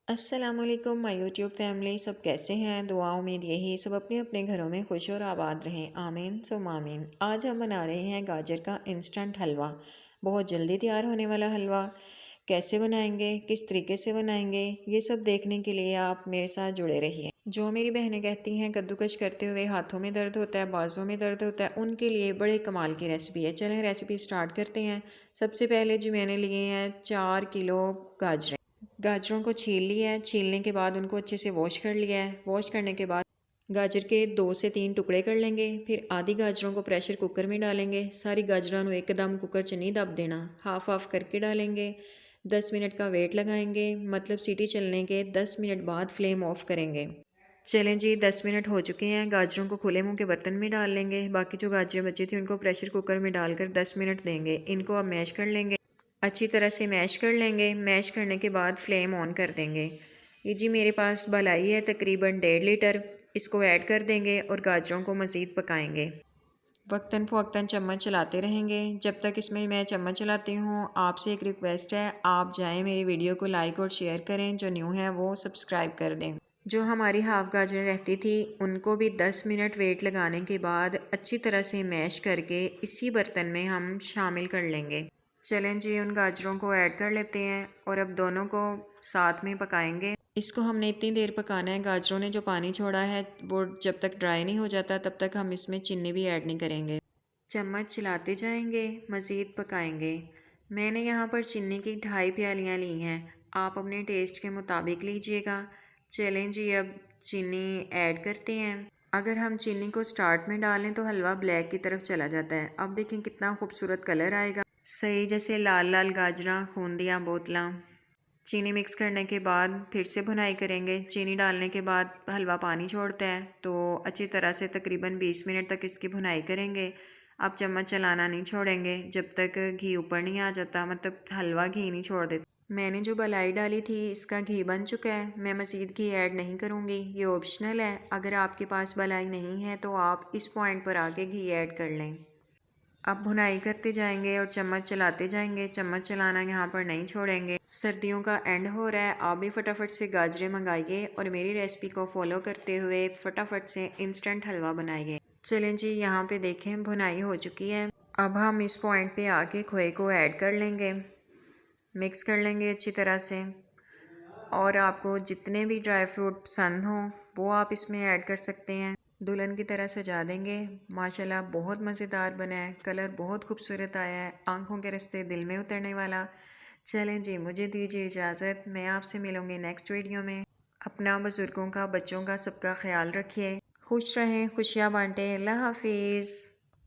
अस्सलामुअलैकुम my YouTube family. सब कैसे हैं? दुआ उम्मीद यही सब अपने अपने घरों में खुश और आबाद रहें, आमीन सुम आमीन। आज हम बना रहे हैं गाजर का इंस्टेंट हलवा। बहुत जल्दी तैयार होने वाला हलवा। कैसे बनाएंगे, किस तरीके से बनाएंगे, ये सब देखने के लिए आप मेरे साथ जुड़े रहिए। जो मेरी बहनें कहती हैं कद्दूकश करते हुए हाथों में दर्द होता है, बाजों में दर्द होता है, उनके लिए बड़े कमाल की रेसिपी है। चलें रेसिपी स्टार्ट करते हैं। सबसे पहले जी मैंने लिए हैं 4 किलो गाजरें। गाजरों को छील लिया है। छीलने के बाद उनको अच्छे से वॉश कर लिया है। वॉश करने के बाद गाजर के 2 से 3 टुकड़े कर लेंगे। फिर आधी गाजरों को प्रेशर कुकर में डालेंगे। सारी गाजरों को एकदम कुकर च नहीं दब देना, हाफ हाफ करके डालेंगे। 10 मिनट का वेट लगाएंगे, मतलब सीटी चलने के 10 मिनट बाद फ्लेम ऑफ करेंगे। चलें जी, 10 मिनट हो चुके हैं। गाजरों को खुले मुंह के बर्तन में डाल लेंगे। बाकी जो गाजरें बची थी उनको प्रेशर कुकर में डालकर 10 मिनट देंगे। इनको अब मैश कर लेंगे। अच्छी तरह से मैश कर लेंगे। मैश करने के बाद फ्लेम ऑन कर देंगे। ये जी मेरे पास मलाई है तकरीबन 1.5 लीटर। इसको ऐड कर देंगे और गाजरों को मज़ीद पकाएंगे। वक्तन फ़वक्तन चम्मच चलाते रहेंगे। जब तक इसमें मैं चम्मच चलाती हूँ, आपसे एक रिक्वेस्ट है, आप जाएं मेरी वीडियो को लाइक और शेयर करें। जो न्यू है वो सब्सक्राइब कर दें। जो हमारी हाफ़ गाजरें रहती थी उनको भी 10 मिनट वेट लगाने के बाद अच्छी तरह से मैश करके इसी बर्तन में हम शामिल कर लेंगे। चलें जी, उन गाजरों को ऐड कर लेते हैं और अब दोनों को साथ में पकाएंगे। इसको हमने इतनी देर पकाना है, गाजरों ने जो पानी छोड़ा है वो जब तक ड्राई नहीं हो जाता तब तक हम इसमें चीनी भी ऐड नहीं करेंगे। चम्मच चलाते जाएंगे, मज़ीद पकाएंगे। मैंने यहाँ पर चीनी की 2.5 प्यालियाँ ली हैं। आप अपने टेस्ट के मुताबिक लीजिएगा। चलें जी, अब चीनी ऐड करते हैं। अगर हम चीनी को स्टार्ट में डालें तो हलवा ब्लैक की तरफ चला जाता है। अब देखें कितना खूबसूरत कलर आएगा, सही जैसे लाल लाल गाजरा खूंदियाँ बोतलां। चीनी मिक्स करने के बाद फिर से भुनाई करेंगे। चीनी डालने के बाद हलवा पानी छोड़ता है तो अच्छी तरह से तकरीबन 20 मिनट तक इसकी भुनाई करेंगे। अब चम्मच चलाना नहीं छोड़ेंगे जब तक घी ऊपर नहीं आ जाता, मतलब हलवा घी नहीं छोड़ देता। मैंने जो मलाई डाली थी इसका घी बन चुका है। मैं मज़ीद घी ऐड नहीं करूँगी, ये ऑप्शनल है। अगर आपके पास मलाई नहीं है तो आप इस पॉइंट पर आके घी ऐड कर लें। अब भुनाई करते जाएंगे और चम्मच चलाते जाएंगे। चम्मच चलाना यहाँ पर नहीं छोड़ेंगे। सर्दियों का एंड हो रहा है, आप भी फटाफट से गाजरें मंगाइए और मेरी रेसिपी को फॉलो करते हुए फटाफट से इंस्टेंट हलवा बनाइए। चलें जी, यहाँ पे देखें भुनाई हो चुकी है। अब हम इस पॉइंट पे आके खोए को ऐड कर लेंगे, मिक्स कर लेंगे अच्छी तरह से। और आपको जितने भी ड्राई फ्रूट पसंद हों वो आप इसमें ऐड कर सकते हैं। दुल्हन की तरह सजा देंगे। माशाल्लाह बहुत मज़ेदार बना है, कलर बहुत खूबसूरत आया है, आंखों के रास्ते दिल में उतरने वाला। चलें जी, मुझे दीजिए इजाज़त। मैं आपसे मिलूँगी नेक्स्ट वीडियो में। अपना, बुज़ुर्गों का, बच्चों का, सबका ख्याल रखिए। खुश रहें, खुशियाँ बांटें। अल्लाह हाफिज़।